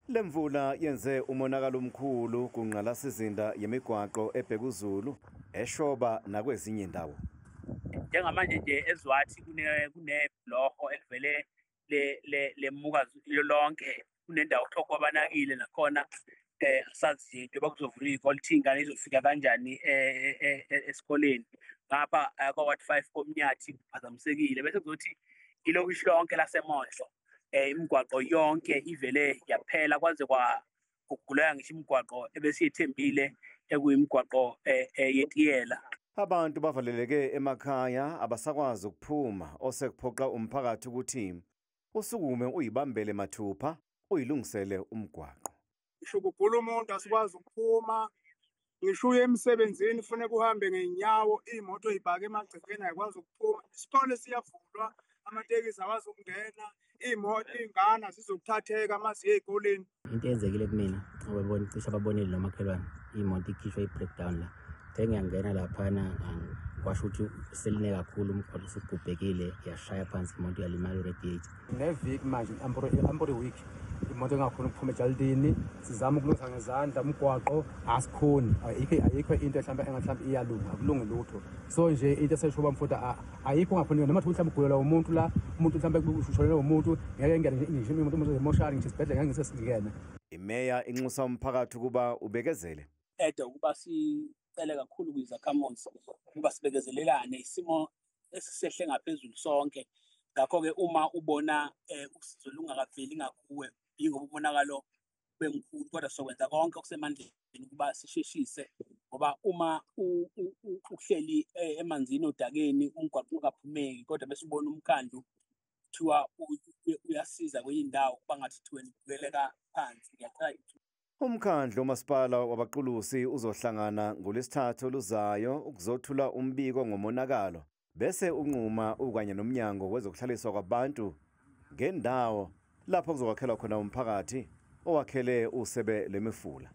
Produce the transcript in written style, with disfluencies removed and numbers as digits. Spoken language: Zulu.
Lemvula yenze umonakalo omkhulu kunqalasizinda yemigwaqo eBhekuzulu, eShoba nakwezinye indawo. Njengamanje nje eZwathi kunebloho elivele lemuka lonke, kunendawo kuthiwa kwabanakile nakhona asazi into bakuzovula iy'kole ukuthi iy'ngane izofika kanjani esikoleni. Ngapha kwa-Ward 5 koMnyathi kuphazamisekile, bese kuzothi ilokishi lonke laseMondlo imigwaqo yonke ivele yaphela kwaze kwaguguleka ngisho imigwaqo ebesiyithembile ekuyimigwaqo yetiyela. Abantu bavaleleke emakhaya abasakwazi ukuphuma, osekuphoqa umphakathi ukuthi usukume uyibambele mathupha uyilungisele umgwaqo. Ngisho kugula umuntu asikwazi ukuphuma, ngisho uye emsebenzini kufanele uhambe ngey'nyawo, iy'moto y'bhake emagcekeni ayikwazi ukuphuma, isikole siyavulwa, amatekisi akwazi ukungena, iy'ngane azizokuthatheka uma ziye ey'koleni. Into eyenzekile kumina cishe ababonile nomakhelwane, imoto ikhishwa i-breakdown la. Ngiyangena laphana kwasho ukuthi seline kakhulu, umgwaqo usugubhekile, yashaya phansi imoto yalimala iradiator. Neviki manje ampuri week imoto engakhona ukuphuma ejalidini, sizama ukulungisa ngezandla umgwaqo asikhoni, ayikho into mhlawumbe iyalunga, akulungi lutho. So nje into eseshoba mfutha ayikho ngakhona, noma mhlawumbe ugulelwa umuntu la, umuntu mhlawumbe ushonelwe umuntu, ngeke ngene ngisho umuntu emoshari ngisho isibhedlela ngeke ngisesingene. Imeya inxusa umphakathi ukuba ubekezele. Ukuba sicele kakhulu kwizakhamuzi ukuba sibekezelelane, isimo esisehle ngaphezulu sonke. Ngakho-ke uma ubona usizo lungakaveli ngakuwe, yingoba umonakalo bemkhulu, kodwa sokwenza konke okusemandleni ukuba sisheshise, ngoba uma uhleli emanzini odakeni umgwaqo ungaphumeki, kodwa bese ubona umkhandlu kuthiwa uyasiza kwenye indawo kuba ngathi wena ubukela phansi. Umkhandlu uMasipala wabaqulusi uzohlangana ngoLwesithathu oluzayo ukuzothula umbiko ngomonakalo, bese unquma ukanye nomnyango wezokuhlaliswa kwabantu ngendawo lapho kuzokwakhelwa khona umphakathi owakhele usebe lemifula.